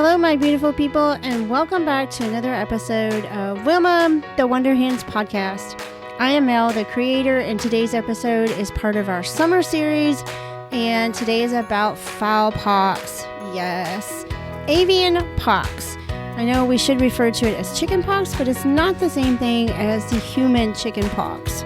Hello, my beautiful people, and welcome back to another episode of Wilma, the Wonder Hens podcast. I am Mel, the creator, and today's episode is part of our summer series, and today is about fowl pox. Yes, avian pox. I know we should refer to it as chicken pox, but it's not the same thing as the human chicken pox,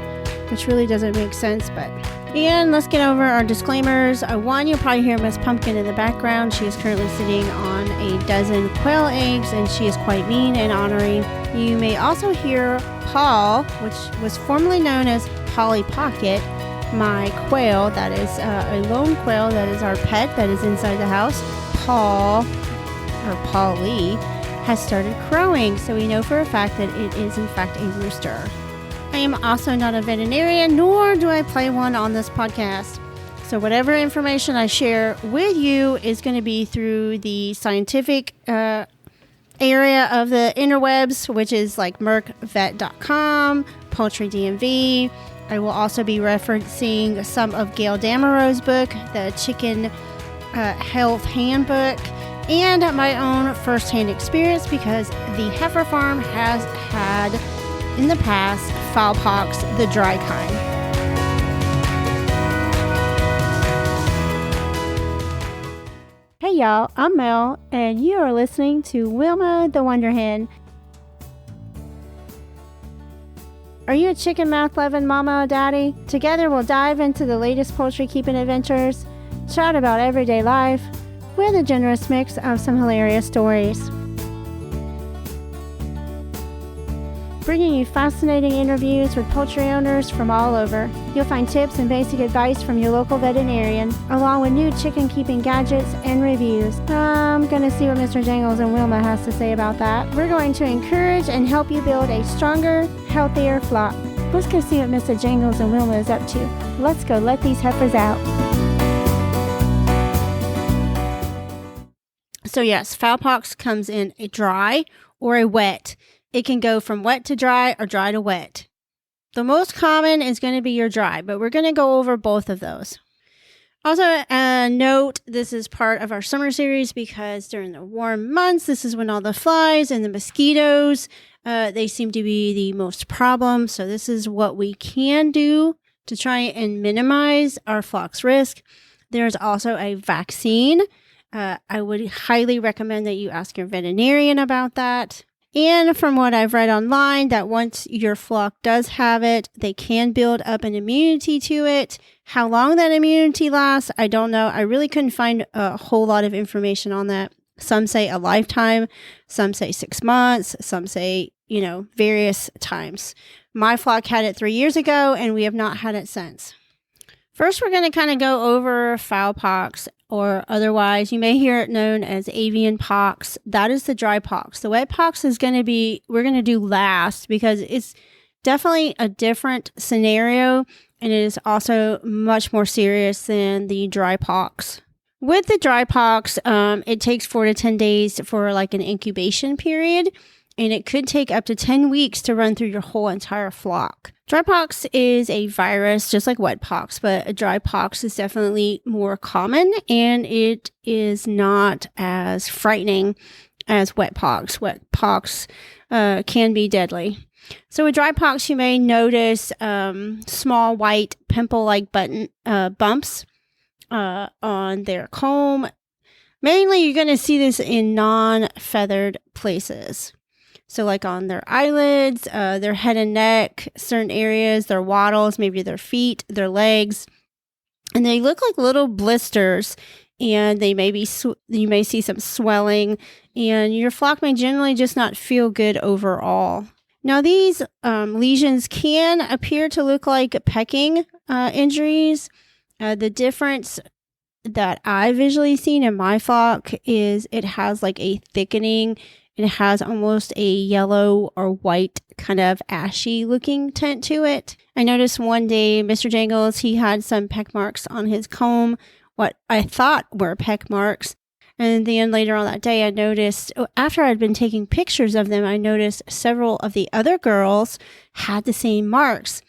which really doesn't make sense, but... And let's get over our disclaimers. One, you'll probably hear Miss Pumpkin in the background. She is currently sitting on a dozen quail eggs, and she is quite mean and ornery. You may also hear Paul, which was formerly known as Polly Pocket, my quail. That is a lone quail that is our pet that is inside the house. Paul, or Polly, has started crowing, so we know for a fact that it is in fact a rooster. I am also not a veterinarian, nor do I play one on this podcast. So whatever information I share with you is going to be through the scientific area of the interwebs, which is like mercvet.com, Poultry DMV. I will also be referencing some of Gail Damero's book, the Chicken Health Handbook, and my own firsthand experience because the heifer farm has had in the past fowl pox, the dry kind. Hey y'all, I'm Mel, and you are listening to Wilma the Wonder Hen. Are you a chicken mouth loving mama or daddy? Together we'll dive into the latest poultry keeping adventures, chat about everyday life, with a generous mix of some hilarious stories. Bringing you fascinating interviews with poultry owners from all over. You'll find tips and basic advice from your local veterinarian, along with new chicken keeping gadgets and reviews. I'm going to see what Mr. Jangles and Wilma has to say about that. We're going to encourage and help you build a stronger, healthier flock. Let's go see what Mr. Jangles and Wilma is up to. Let's go let these heifers out. So yes, fowl pox comes in a dry or a wet. It can go from wet to dry or dry to wet. The most common is going to be your dry, but we're going to go over both of those. Also, note this is part of our summer series because during the warm months, this is when all the flies and the mosquitoes, they seem to be the most problem. So this is what we can do to try and minimize our flock's risk. There's also a vaccine. I would highly recommend that you ask your veterinarian about that. And from what I've read online, that once your flock does have it, they can build up an immunity to it. How long that immunity lasts, I don't know. I really couldn't find a whole lot of information on that. Some say a lifetime, some say 6 months, some say, various times. My flock had it 3 years ago, and we have not had it since. First, we're going to kind of go over fowl pox, or otherwise, you may hear it known as avian pox. That is the dry pox. The wet pox is going to be, we're going to do last because it's definitely a different scenario, and it is also much more serious than the dry pox. With the dry pox, it takes 4 to 10 days for like an incubation period, and it could take up to 10 weeks to run through your whole entire flock. Dry pox is a virus, just like wet pox, but a dry pox is definitely more common, and it is not as frightening as wet pox. Wet pox can be deadly. So with dry pox, you may notice small white pimple-like bumps on their comb. Mainly, you're going to see this in non-feathered places. So like on their eyelids, their head and neck, certain areas, their wattles, maybe their feet, their legs. And they look like little blisters, and they may be you may see some swelling, and your flock may generally just not feel good overall. Now these lesions can appear to look like pecking injuries. The difference that I've visually seen in my flock is it has like a thickening. It has almost a yellow or white kind of ashy looking tint to it. I noticed one day Mr. Jangles, he had some peck marks on his comb, what I thought were peck marks. And then later on that day, I noticed, after I'd been taking pictures of them, I noticed several of the other girls had the same marks.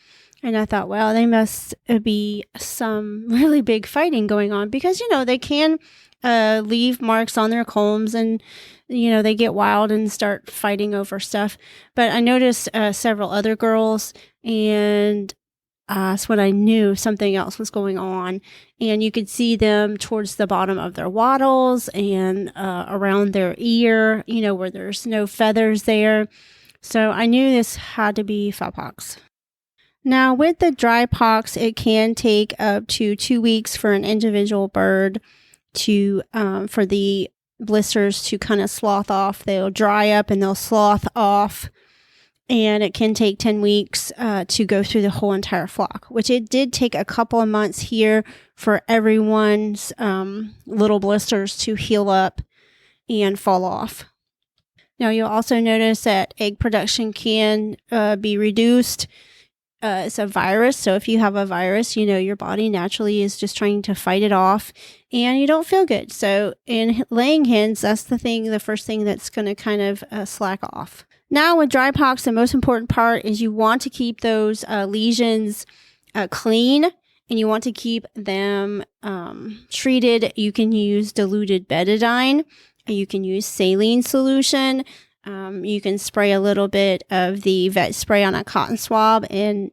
And I thought, well, they must be some really big fighting going on because, they can leave marks on their combs, and they get wild and start fighting over stuff. But I noticed several other girls, and that's when I knew something else was going on. And you could see them towards the bottom of their wattles and around their ear, where there's no feathers there. So I knew this had to be fowl pox. Now, with the dry pox, it can take up to 2 weeks for an individual bird to for the blisters to kind of slough off. They'll dry up and they'll slough off, and it can take 10 weeks to go through the whole entire flock, which it did take a couple of months here for everyone's little blisters to heal up and fall off. Now, you'll also notice that egg production can be reduced. It's a virus, so if you have a virus, your body naturally is just trying to fight it off, and you don't feel good. So in laying hens, that's the first thing that's going to kind of slack off. Now with dry pox, the most important part is you want to keep those lesions clean, and you want to keep them treated. You can use diluted betadine, you can use saline solution. You can spray a little bit of the vet spray on a cotton swab and,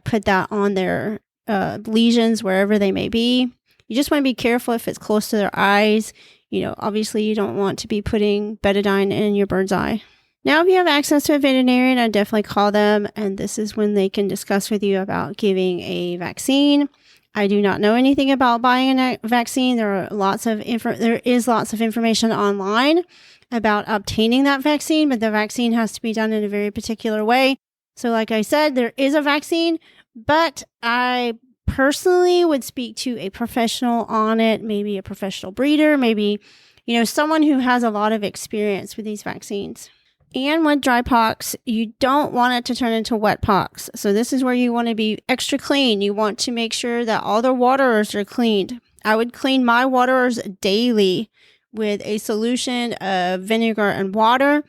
put that on their lesions wherever they may be. You just want to be careful if it's close to their eyes. Obviously you don't want to be putting betadine in your bird's eye. Now, if you have access to a veterinarian, I'd definitely call them, and this is when they can discuss with you about giving a vaccine. I do not know anything about buying a vaccine. There is lots of information online about obtaining that vaccine, but the vaccine has to be done in a very particular way. So like I said, there is a vaccine, but I personally would speak to a professional on it, maybe a professional breeder, maybe, someone who has a lot of experience with these vaccines. And with dry pox, you don't want it to turn into wet pox. So this is where you want to be extra clean. You want to make sure that all the waterers are cleaned. I would clean my waterers daily with a solution of vinegar and water.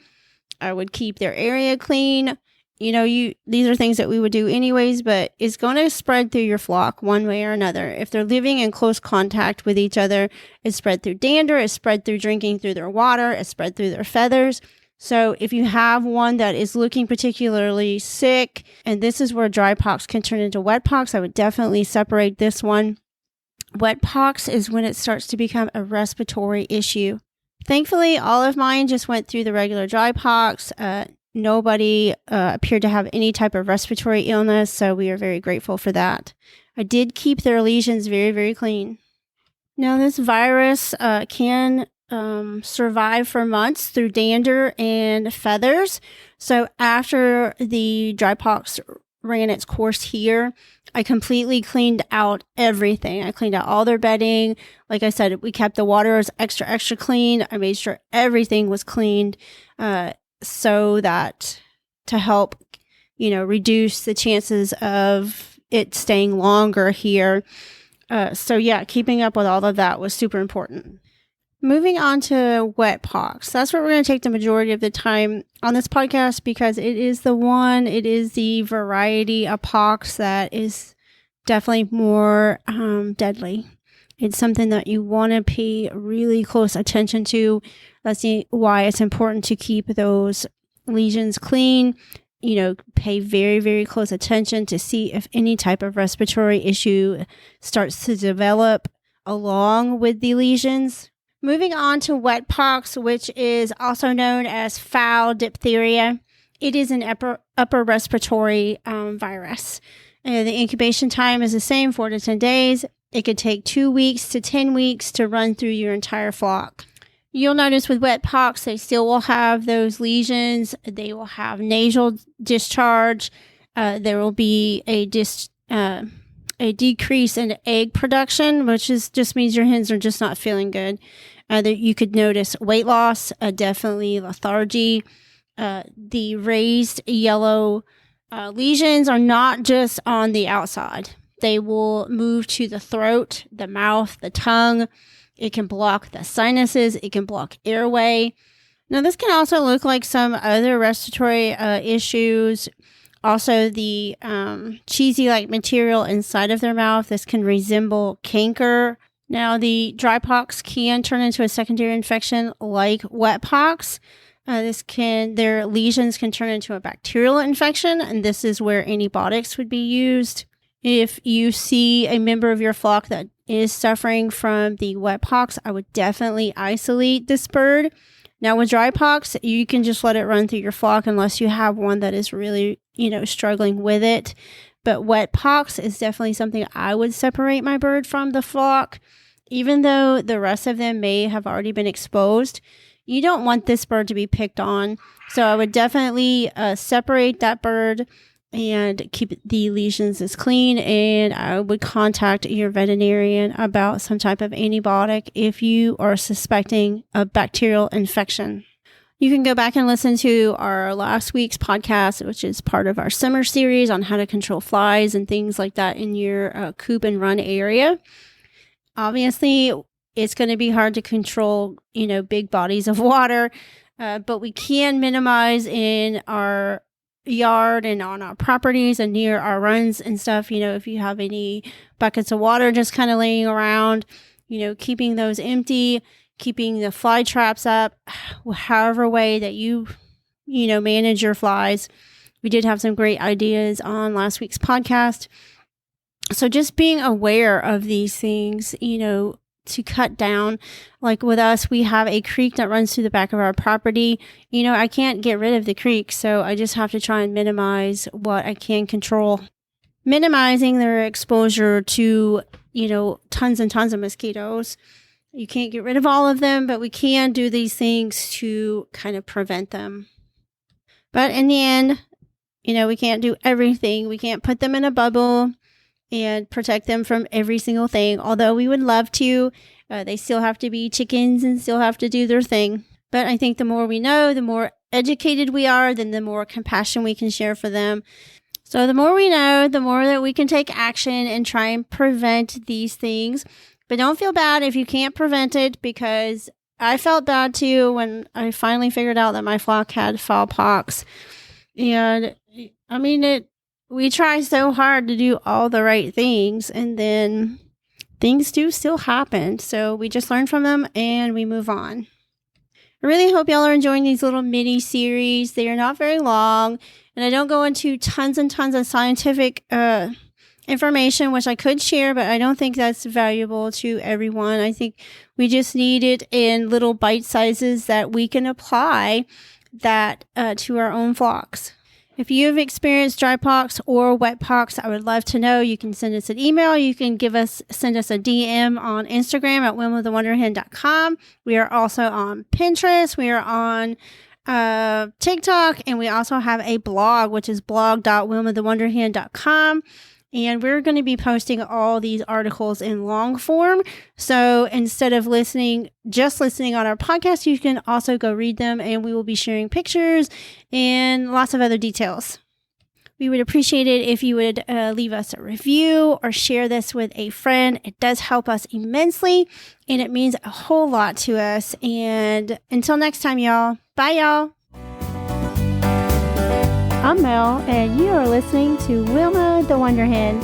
I would keep their area clean. These are things that we would do anyways, but it's going to spread through your flock one way or another. If they're living in close contact with each other, it's spread through dander, it's spread through drinking through their water, it's spread through their feathers. So if you have one that is looking particularly sick, and this is where dry pox can turn into wet pox, I would definitely separate this one. Wet pox is when it starts to become a respiratory issue. Thankfully, all of mine just went through the regular dry pox. Nobody appeared to have any type of respiratory illness, so we are very grateful for that. I did keep their lesions very, very clean. Now, this virus can survive for months through dander and feathers. So after the dry pox ran its course here, I completely cleaned out everything. I cleaned out all their bedding. Like I said, we kept the waters extra clean. I made sure everything was cleaned so that to help, reduce the chances of it staying longer here. Keeping up with all of that was super important. Moving on to wet pox. That's what we're going to take the majority of the time on this podcast because it is the variety of pox that is definitely more deadly. It's something that you want to pay really close attention to. That's why it's important to keep those lesions clean. Pay very, very close attention to see if any type of respiratory issue starts to develop along with the lesions. Moving on to wet pox, which is also known as fowl diphtheria. It is an upper respiratory virus. The incubation time is the same, 4 to 10 days. It could take 2 weeks to 10 weeks to run through your entire flock. You'll notice with wet pox, they still will have those lesions. They will have nasal discharge. There will be a decrease in egg production, which just means your hens are just not feeling good. You could notice weight loss, definitely lethargy. The raised yellow lesions are not just on the outside. They will move to the throat, the mouth, the tongue. It can block the sinuses. It can block airway. Now, this can also look like some other respiratory issues. Also, the cheesy-like material inside of their mouth. This can resemble canker. Now, the dry pox can turn into a secondary infection like wet pox. Their lesions can turn into a bacterial infection, and this is where antibiotics would be used. If you see a member of your flock that is suffering from the wet pox, I would definitely isolate this bird. Now, with dry pox, you can just let it run through your flock unless you have one that is really, struggling with it. But wet pox is definitely something I would separate my bird from the flock. Even though the rest of them may have already been exposed, you don't want this bird to be picked on. So I would definitely separate that bird and keep the lesions as clean. And I would contact your veterinarian about some type of antibiotic if you are suspecting a bacterial infection. You can go back and listen to our last week's podcast, which is part of our summer series on how to control flies and things like that in your coop and run area. Obviously, it's going to be hard to control, big bodies of water, but we can minimize in our yard and on our properties and near our runs and stuff. If you have any buckets of water just kind of laying around, keeping those empty, keeping the fly traps up, however way that you manage your flies. We did have some great ideas on last week's podcast. So just being aware of these things, to cut down. Like with us, we have a creek that runs through the back of our property. I can't get rid of the creek, so I just have to try and minimize what I can control. Minimizing their exposure to, tons and tons of mosquitoes. You can't get rid of all of them, but we can do these things to kind of prevent them. But in the end, we can't do everything. We can't put them in a bubble and protect them from every single thing. Although we would love to, they still have to be chickens and still have to do their thing. But I think the more we know, the more educated we are, then the more compassion we can share for them. So the more we know, the more that we can take action and try and prevent these things. But don't feel bad if you can't prevent it, because I felt bad too when I finally figured out that my flock had fowl pox. And we try so hard to do all the right things, and then things do still happen. So we just learn from them and we move on. I really hope y'all are enjoying these little mini series. They are not very long, and I don't go into tons and tons of scientific information, which I could share, but I don't think that's valuable to everyone. I think we just need it in little bite sizes that we can apply that to our own flocks. If you have experienced dry pox or wet pox, I would love to know. You can send us an email. You can send us a DM on Instagram at wilmawthewonderhen.com. We are also on Pinterest. We are on TikTok, and we also have a blog, which is blog.wilmawthewonderhen.com. And we're going to be posting all these articles in long form. So instead of just listening on our podcast, you can also go read them, and we will be sharing pictures and lots of other details. We would appreciate it if you would leave us a review or share this with a friend. It does help us immensely, and it means a whole lot to us. And until next time, y'all. Bye, y'all. I'm Mel, and you are listening to Wilma the Wonder Hen.